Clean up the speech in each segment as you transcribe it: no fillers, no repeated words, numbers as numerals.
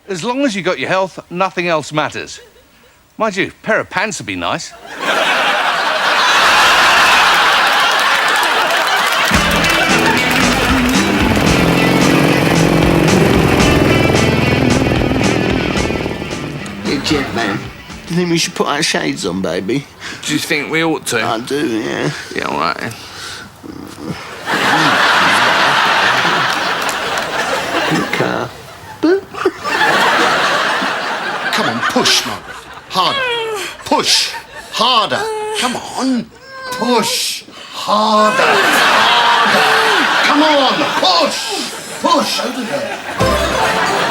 As long as you got your health, nothing else matters. Mind you, a pair of pants would be nice. Yeah, Jet, man. Do you think we should put our shades on, baby? Do you think we ought to? I do, yeah. Yeah, all right. Car. Come on, push, Margaret. Harder. Push. Harder. Come on. Push. Harder. Harder. Come on. Push. Push. Over there.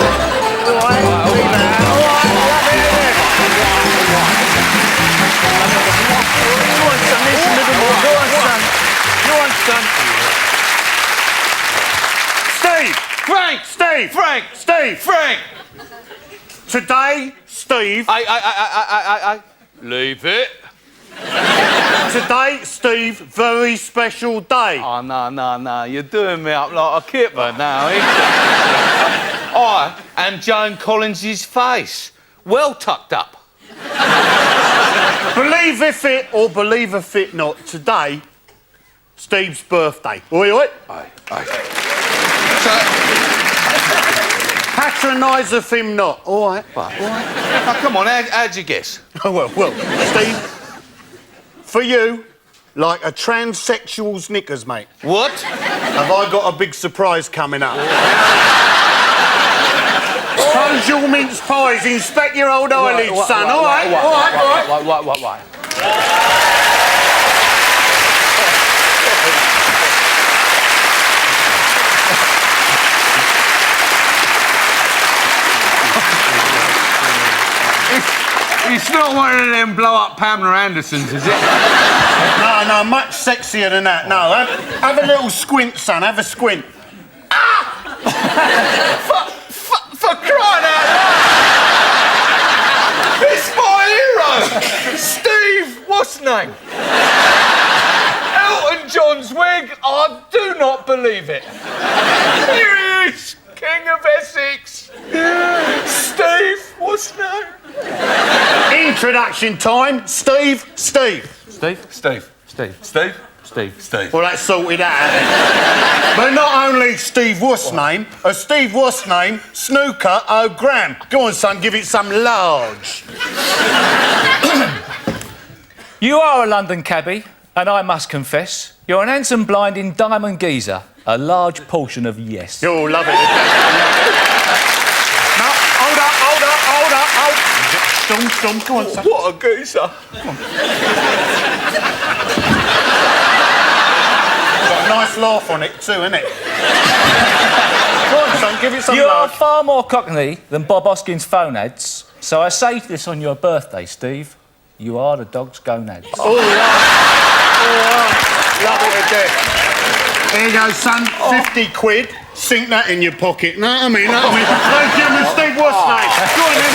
Steve! Frank! Steve! Frank! Steve! Frank! Today, Steve... Leave it. Today, Steve, very special day. Oh, no. You're doing me up like a kipper now, eh? I am Joan Collins's face. Well tucked up. Believe if it or believe if it not, today, Steve's birthday. Oi, oi. Aye. Patronise of him not, all right? Now, come on, how'd you guess? Oh, well, Steve, for you, like a transsexual's knickers, mate. What? Have I got a big surprise coming up? Close your mince pies, inspect your old eyelids, son, all right? Why? It's not one of them blow-up Pamela Andersons, is it? No, much sexier than that. No, have a little squint, son. Have a squint. For crying out loud! It's my hero! Steve, what's name? Elton John's wig? I do not believe it. Here he is, King of Essex. Steve, what's name? Introduction time. Steve. Steve. Well, that's sorted out. But not only Steve what's name, Steve what's name, Snooker O'Gram. Go on, son, give it some large. You are a London cabbie, and I must confess, you're an handsome, blinding diamond geezer. A large portion of yes. You'll love it. No, hold up. Storm, go on, son. What a geezer. Got a nice laugh on it too, innit? Go on, son, give it some You are large. far more cockney than Bob Hoskins' phone ads, so I say this on your birthday, Steve. You are the dog's gonads. Oh, love it to death. Here you go, son. 50 quid. Sink that in your pocket. Know what I mean? Thank you, Mr. Steve. What's name? Go on, then.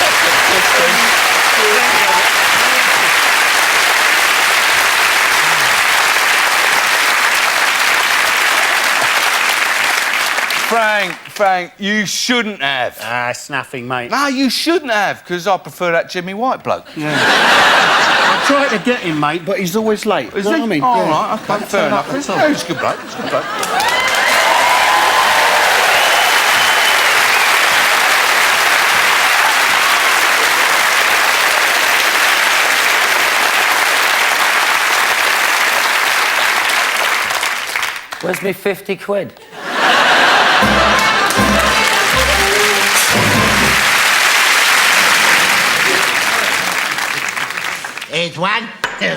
Frank, you shouldn't have. It's nothing, mate. No, you shouldn't have, because I prefer that Jimmy White bloke. Yeah. I tried to get him, mate, but he's always late. Is Know he? what I mean? All Yeah. right, OK, fair enough. He's a good bloke. Where's me 50 quid? It's one. It's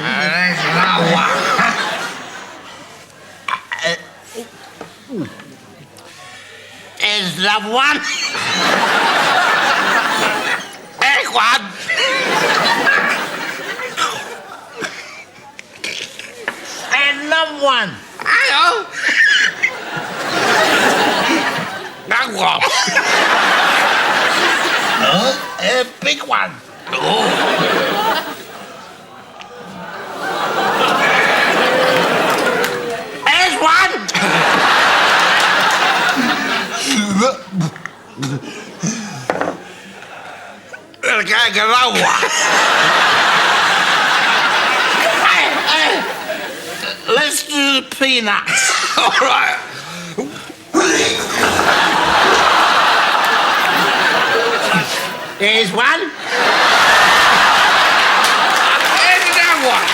the one. It's one. And the one. Hello. That one. A big one. There's one. a kangaroo. Let's do the peanuts. All right. Here's one. Here's another one.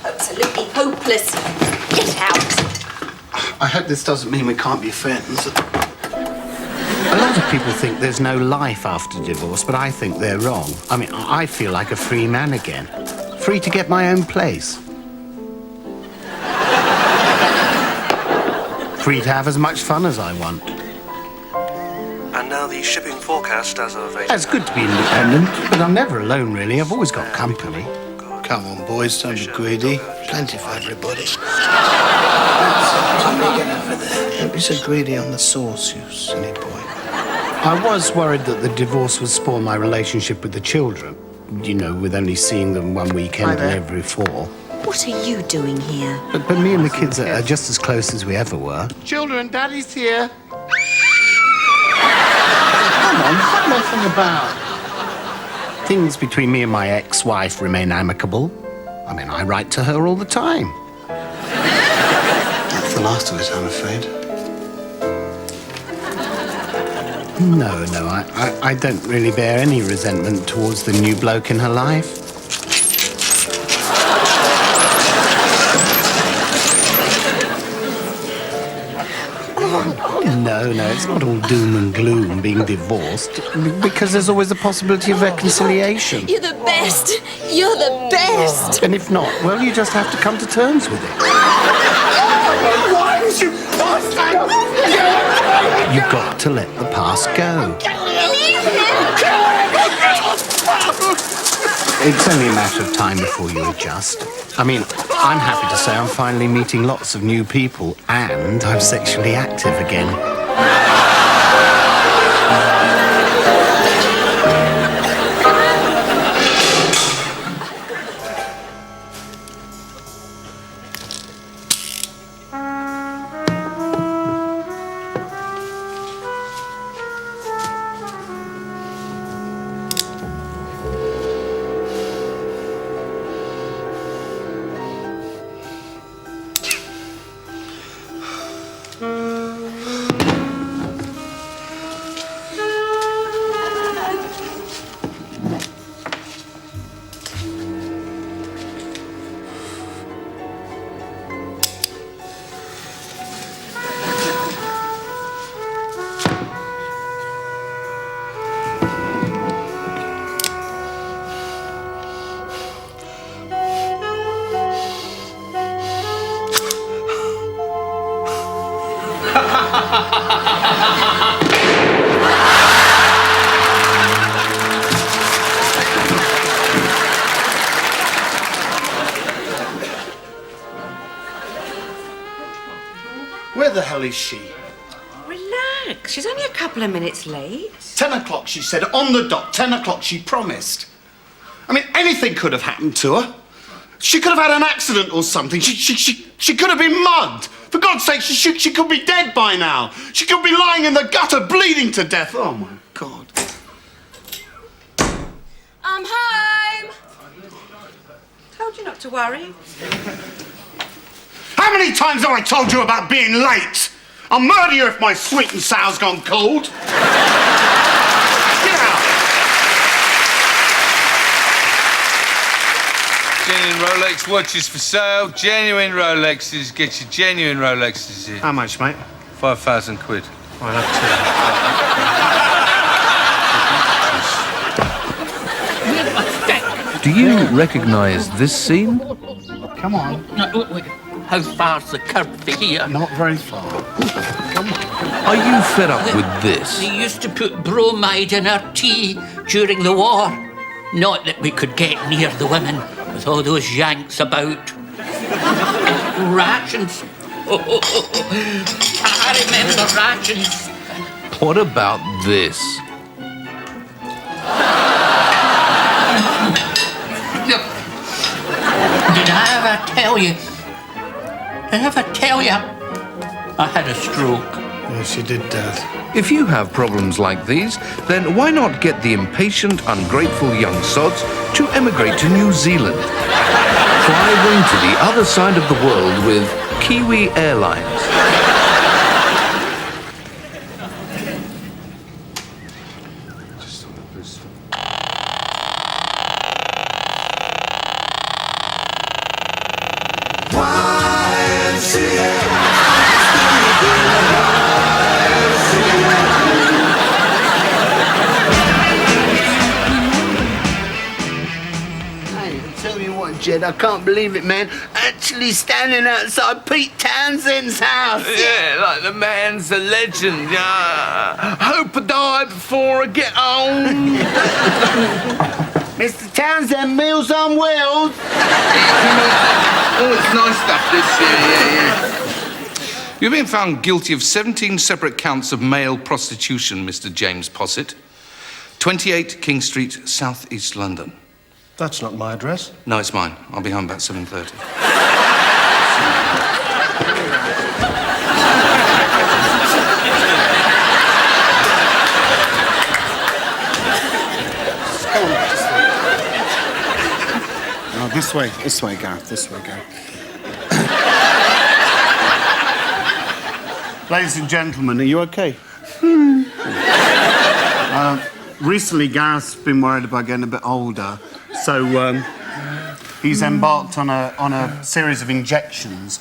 Absolutely hopeless. Get out. I hope this doesn't mean we can't be friends. A lot of people think there's no life after divorce, but I think they're wrong. I mean, I feel like a free man again. Free to get my own place. Free to have as much fun as I want. And now the shipping forecast as of 8. It's good to be independent, but I'm never alone, really. I've always got company. Come on, boys, don't be greedy. Plenty for everybody. Don't be so greedy on the sauce, you silly boy. I was worried that the divorce would spoil my relationship with the children. You know, with only seeing them one weekend in every 4. What are you doing here? But me and the kids are just as close as we ever were. Children, Daddy's here. Come on, stop messing about. Things between me and my ex-wife remain amicable. I mean, I write to her all the time. That's the last of it, I'm afraid. No, I don't really bear any resentment towards the new bloke in her life. No, it's not all doom and gloom being divorced, because there's always the possibility of reconciliation. You're the best. You're the best. And if not, well, you just have to come to terms with it. You've got to let the past go. It's only a matter of time before you adjust. I mean, I'm happy to say I'm finally meeting lots of new people, and I'm sexually active again. Where the hell is she? Relax, she's only a couple of minutes late. 10 o'clock, she said, on the dot. 10 o'clock, she promised. I mean, anything could have happened to her. She could have had an accident or something. She could have been mugged. For God's sake, she could be dead by now. She could be lying in the gutter, bleeding to death. Oh, my God. I'm home. Told you not to worry. How many times have I told you about being late? I'll murder you if my sweet and sour's gone cold. Get out. Genuine Rolex watches for sale. Genuine Rolexes. Get your genuine Rolexes here. How much, mate? 5,000 quid. I'll have Do you recognise this scene? Come on. No, wait. How far's the curb for here? Not very far. Are you fed up with this? They used to put bromide in our tea during the war. Not that we could get near the women with all those Yanks about. Rations. I remember rations. What about this? Did I ever tell you Did I ever tell you? I had a stroke. Yes, you did, Dad. If you have problems like these, then why not get the impatient, ungrateful young sods to emigrate to New Zealand? Fly them to the other side of the world with Kiwi Airlines. Jed, I can't believe it, man. Actually standing outside Pete Townsend's house. Yeah, like the man's a legend. Hope I die before I get home. Mr. Townsend, Meals on Wheels. Oh, it's nice stuff, this. Yeah. You've been found guilty of 17 separate counts of male prostitution, Mr. James Posset. 28 King Street, South East London. That's not my address. No, it's mine. I'll be home about 7:30. No, this way, Gareth, this way, Gareth. Ladies and gentlemen, are you okay? Recently, Gareth's been worried about getting a bit older, so he's embarked on a series of injections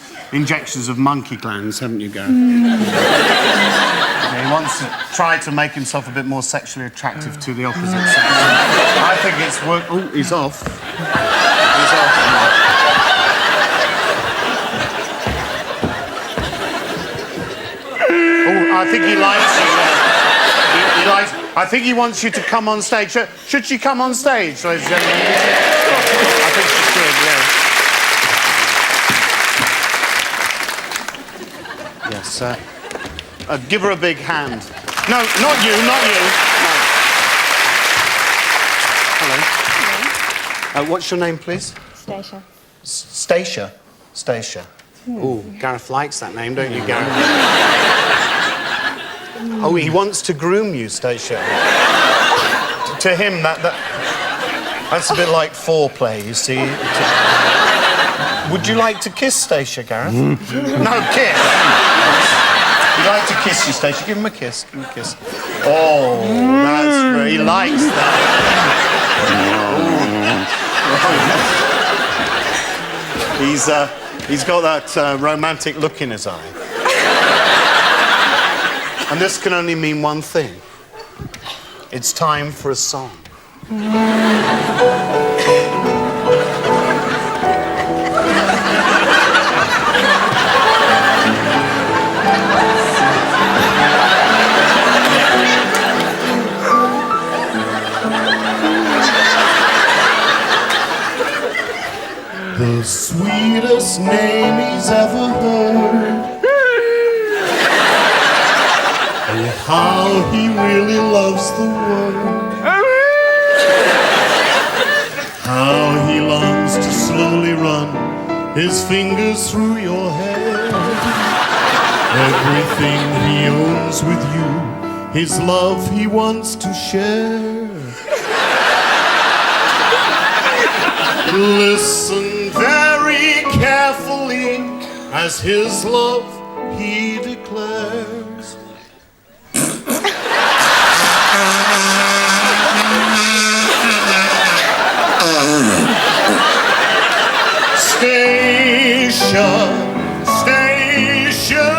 of monkey glands, haven't you, Gareth? Yeah, he wants to try to make himself a bit more sexually attractive to the opposite sex. I think it's worked. Oh, he's off. He's off. Oh, I think he likes you. He likes. I think he wants you to come on stage. Should she come on stage, ladies and gentlemen? I think she should, yes. Yes, give her a big hand. No, not you, not you. No. Hello. Hello. What's your name, please? Stacia. Stacia? Stacia. Ooh, Gareth likes that name, don't you, Gareth? Oh, he wants to groom you, Stacia. To him, that's a bit like foreplay, you see. Would you like to kiss Stacia, Gareth? No, kiss. He'd like to kiss you, Stacia. Give him a kiss. Give him a kiss. Oh, that's very... He likes that. He's got that romantic look in his eye. And this can only mean one thing. It's time for a song. The sweetest name he's ever heard. And how he really loves the world. How he longs to slowly run his fingers through your hair. Everything he owns with you, his love he wants to share. Listen very carefully as his love he declares. Stacia, Stacia.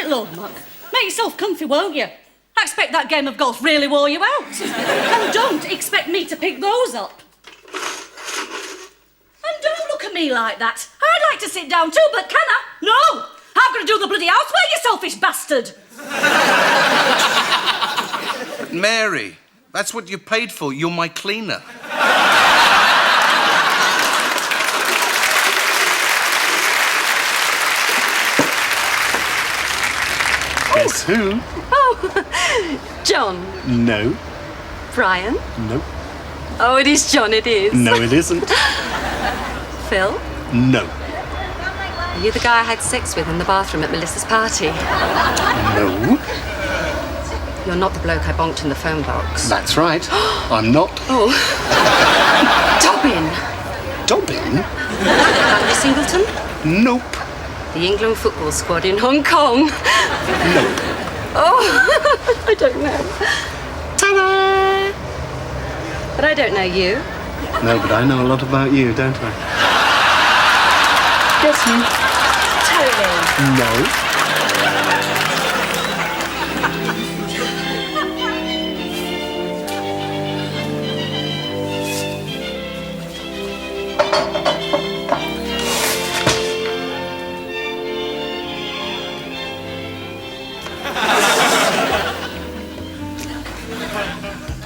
Lord Muck, make yourself comfy, won't you? I expect that game of golf really wore you out. And don't expect me to pick those up. And don't look at me like that. I I'd like to sit down too, but can I? No! I'm going to do the bloody housework, you selfish bastard! Mary, that's what you paid for. You're my cleaner. Guess who? Oh, John. No. Brian. No. Oh, it is John, it is. No, it isn't. Phil. No. Are you the guy I had sex with in the bathroom at Melissa's party? No. You're not the bloke I bonked in the phone box. That's right. I'm not. Oh. Dobbin. Dobbin? Henry Singleton? Nope. The England football squad in Hong Kong? No. Oh, I don't know. Ta-da! But I don't know you. No, but I know a lot about you, don't I? Guess who? Tony. No.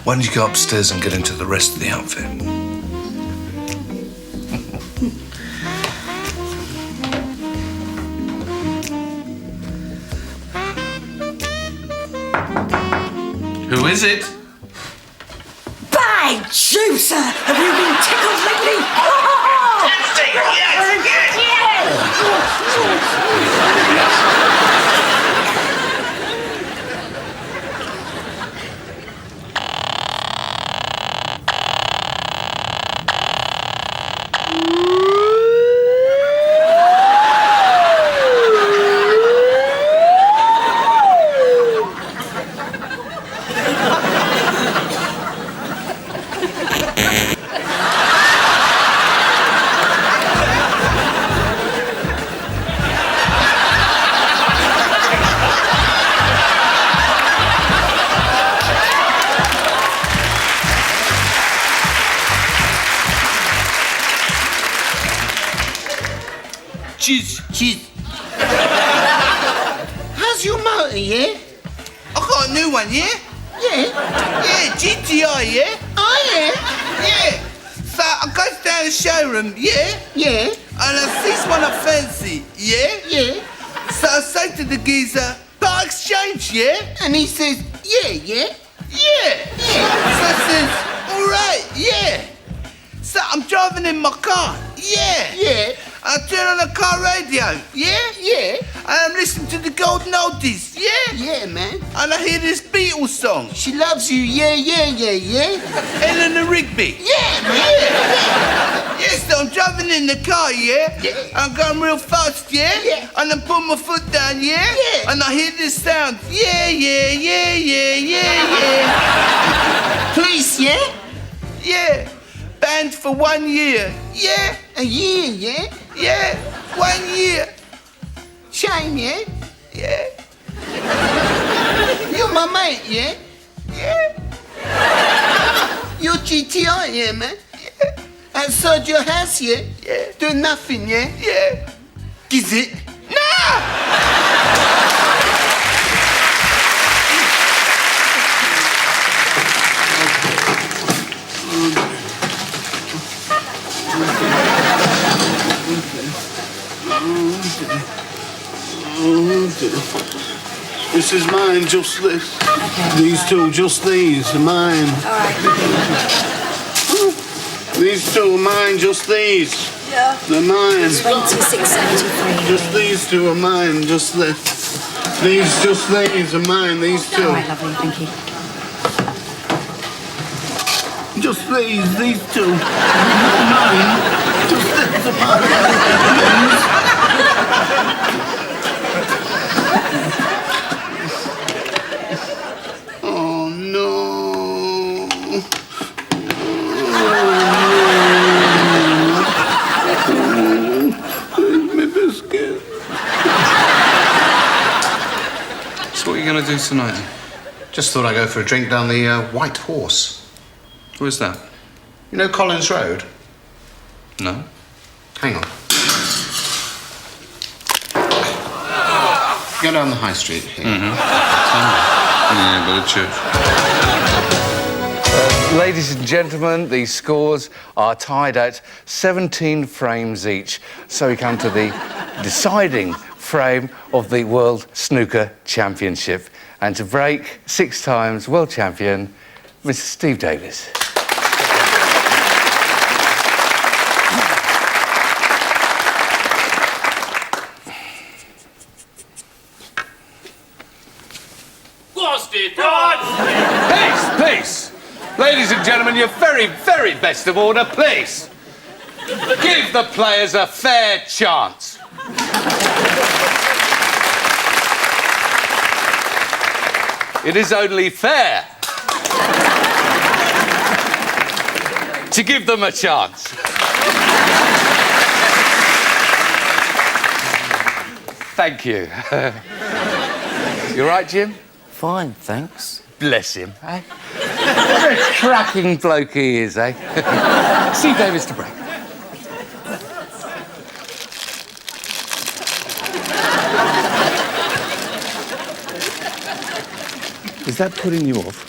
Why don't you go upstairs and get into the rest of the outfit? Who is it? By Juicer! Have you been tickled lately? Cheese. How's your motor, yeah? I got a new one, yeah? Yeah. Yeah, GTI, yeah? Oh, yeah. Yeah. So I goes down the showroom, yeah? Yeah. And I sees one I fancy, yeah? Yeah. So I say to the geezer, part exchange, yeah? And he says, yeah. Yeah. So I says, all right, yeah. So I'm driving in my car, yeah. Yeah. I turn on the car radio, yeah? Yeah. And I'm listening to the Golden Oldies, yeah? Yeah, man. And I hear this Beatles song, She loves you, yeah. Eleanor Rigby. Yeah, man. Yes, so I'm driving in the car, yeah? Yeah. I'm going real fast, yeah? Yeah. And I put my foot down, yeah? Yeah. And I hear this sound, yeah. Police, yeah? Yeah. Banned for 1 year, yeah? A year, yeah? Yeah, 1 year, Shame, yeah? yeah? You're my mate, yeah? Yeah. You're GTI, yeah, man? Yeah. Outside your house, yeah? Yeah. Doing nothing, yeah? Yeah. Is it? This is mine, just this. Okay. These two, just these, are mine. All right. These two are mine, just these. Yeah. They're mine. 26.73. Just these two are mine, just this. These, just these are mine, these two. All right, lovely, thank you. Just these two. Mine. Just these are mine. Oh, no. My biscuit. So what are you going to do tonight? Just thought I'd go for a drink down the White Horse. Where's that? You know Collins Road? No. Hang on. Go down the high street here. Yeah, by the church. Ladies and gentlemen, the scores are tied at 17 frames each. So we come to the deciding frame of the World Snooker Championship. And to break, 6 times world champion, Mr. Steve Davis. Peace! Ladies and gentlemen, your very, very best of order, please. Give the players a fair chance. It is only fair to give them a chance. Thank you. You all right, Jim? Fine, thanks. Bless him, eh? What a cracking bloke he is, eh? Steve Davis to break. Is that putting you off?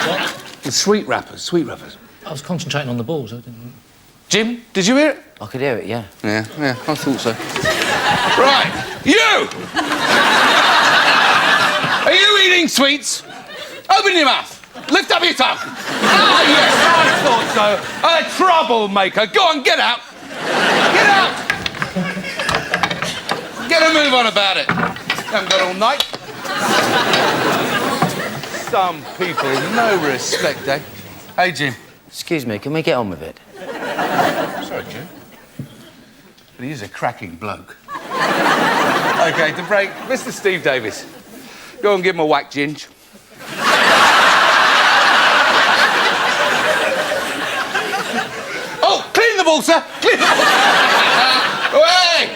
What? The sweet rappers. I was concentrating on the balls. I didn't... Jim, did you hear it? I could hear it, yeah. Yeah, I thought so. Right, you! Are you eating sweets? Open your mouth. Lift up your tongue. Ah, yes, I thought so. A troublemaker. Go on, get out. Get out. Get a move on about it. Haven't got all night. Some people, no respect, eh? Hey, Jim. Excuse me, can we get on with it? Sorry, Jim. But he is a cracking bloke. OK, to break, Mr. Steve Davis. Go and give him a whack, Ginge. Oh, clean the ball, sir. Clean the ball. Way!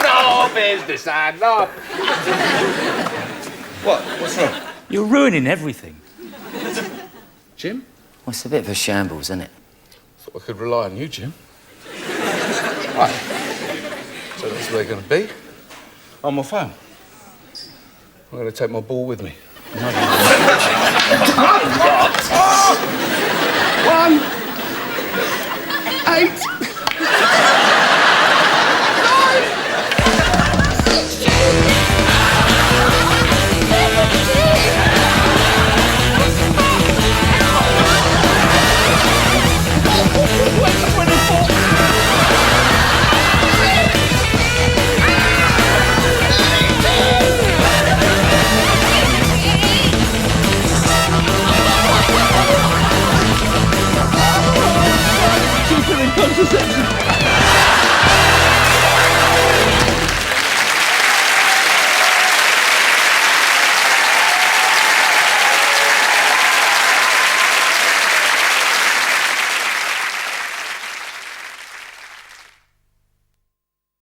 No business, and no. What? What's wrong? You're ruining everything. Jim? Well, it's a bit of a shambles, isn't it? Thought I could rely on you, Jim. Right. So that's where they're going to be. On my phone. I'm going to take my ball with me. 1, 8. Contraception.